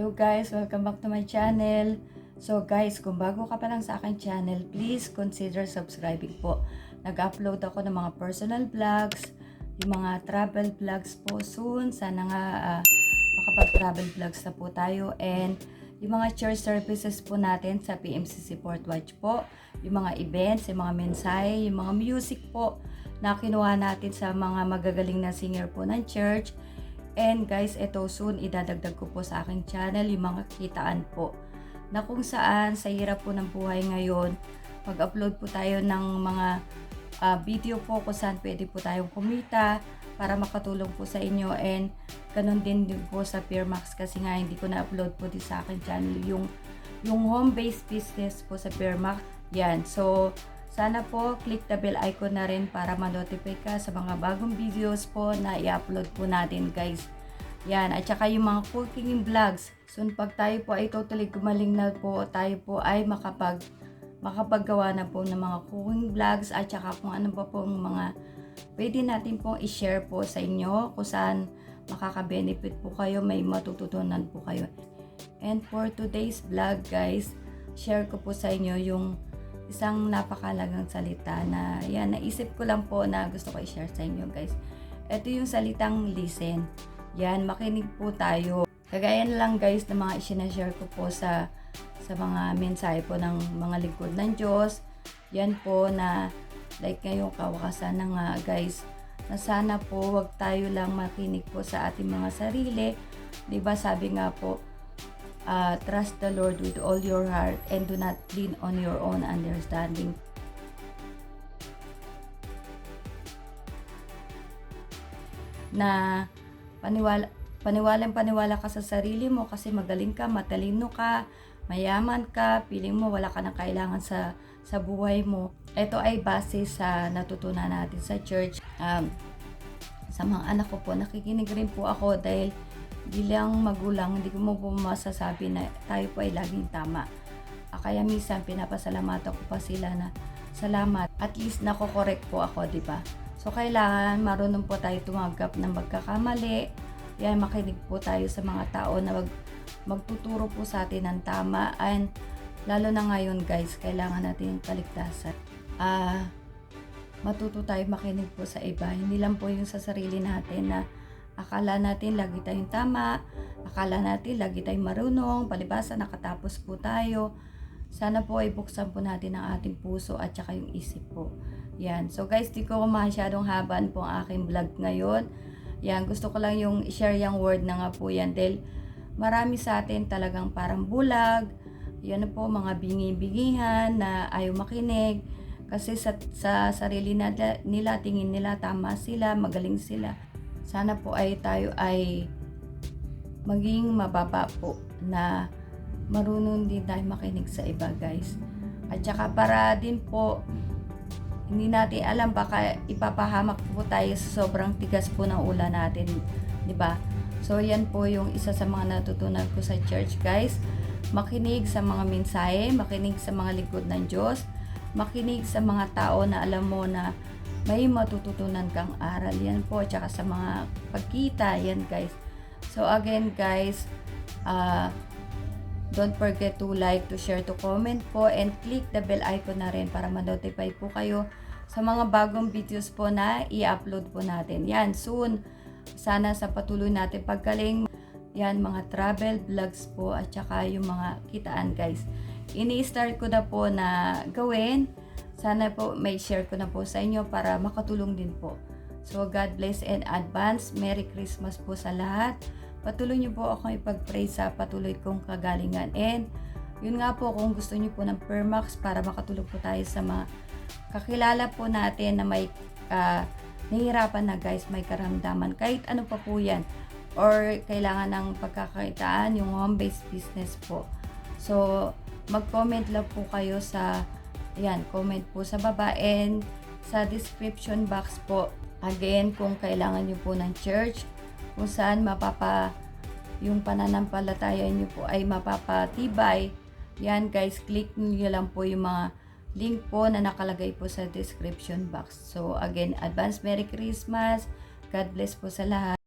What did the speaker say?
Hello guys, welcome back to my channel. So guys, kung bago ka pa lang sa aking channel, please consider subscribing po. Nag-upload ako ng mga personal vlogs, yung mga travel vlogs po soon. Sana nga makapag-travel vlogs na po tayo. And yung mga church services po natin sa PMCC Port Watch po, yung mga events, yung mga mensahe, yung mga music po na kinuha natin sa mga magagaling na singer po ng church. And guys, ito soon idadagdag ko po sa aking channel yung mga kitaan po na kung saan sa hirap po ng buhay ngayon, mag-upload po tayo ng mga video po kung saan pwede po tayong kumita para makatulong po sa inyo. And ganun din po sa Pearmax kasi nga hindi ko na-upload po din sa aking channel yung home-based business po sa Pearmax. Yan, so sana po click the bell icon na rin para ma-notify ka sa mga bagong videos po na i-upload po natin guys. Yan, at saka yung mga cooking vlogs. Soon pag tayo po ay totally gumaling na po, tayo po ay makapaggawa na po ng mga cooking vlogs at saka kung ano pa pong mga pwede natin pong i-share po sa inyo kung saan makaka-benefit po kayo, may matututunan po kayo. And for today's vlog guys, share ko po sa inyo yung isang napakalagang salita na yan, naisip ko lang po na gusto ko i-share sa inyo guys. Ito yung salitang listen. Yan, makinig po tayo. Kagaya na lang guys ng mga isinashare ko po sa mga mensahe po ng mga lingkod ng Diyos. Yan po na like ngayong kawakasan na nga guys, na sana po wag tayo lang makinig po sa ating mga sarili. Diba sabi nga po, trust the Lord with all your heart and do not lean on your own understanding. Na paniwalang-paniwala ka sa sarili mo kasi magaling ka, matalino ka, mayaman ka, feeling mo wala ka nang kailangan sa buhay mo. Ito ay base sa natutunan natin sa church. Sa mga anak ko po, nakikinig rin po ako dahil bilang magulang, hindi ko mo po masasabi na tayo po ay laging tama. Kaya minsan pinapasalamatan ko pa sila na salamat. At least nako-correct po ako, di ba? So kailangan marunong po tayo tumanggap ng magkakamali. Yan, makinig po tayo sa mga tao na magtuturo po sa atin ng tama. And lalo na ngayon guys, kailangan natin yung kaligtasan. Matuto tayo makinig po sa iba. Hindi lang po yung sa sarili natin na akala natin lagi tayong tama, akala natin lagi tayong marunong, palibasa nakatapos po tayo. Sana po ay buksan po natin ang ating puso at saka yung isip po. Yan. So guys, di ko masyadong haban po ang aking vlog ngayon. Yan, gusto ko lang yung i-share yung word na nga po yan dahil marami sa atin talagang parang bulag. Yan po, mga bingi-bingihan na ayaw makinig. Kasi sa sarili nila, tingin nila tama sila, magaling sila. Sana po ay tayo ay maging mababa po na marunong din tayo makinig sa iba guys. At saka para din po, hindi natin alam baka ipapahamak po tayo sa sobrang tigas po ng ulo natin, di ba? So yan po yung isa sa mga natutunan ko sa church guys. Makinig sa mga mensahe, makinig sa mga lingkod ng Diyos, makinig sa mga tao na alam mo na may matututunan kang aral. Yan po, tsaka sa mga pagkita, yan guys. So again guys, don't forget to like, to share, to comment po, and click the bell icon na rin para ma-notify po kayo sa mga bagong videos po na i-upload po natin. Yan, soon, sana sa patuloy natin paggaling, yan, mga travel vlogs po, at saka yung mga kitaan guys. Ini-start ko na po na gawin. Sana po may share ko na po sa inyo para makatulong din po. So God bless and advance. Merry Christmas po sa lahat. Patuloy niyo po akong ipag-pray sa patuloy kong kagalingan. And yun nga po, kung gusto niyo po ng Pearmax para makatulong po tayo sa mga kakilala po natin na may nahihirapan na guys, may karamdaman. Kahit ano pa po yan. Or kailangan ng pagkakakitaan, yung home-based business po. So mag-comment lang po kayo sa comment po sa baba and sa description box po. Again, kung kailangan nyo po ng church, kung saan yung pananampalataya nyo po ay mapapatibay. Yan guys, click nyo lang po yung mga link po na nakalagay po sa description box. So again, advance Merry Christmas. God bless po sa lahat.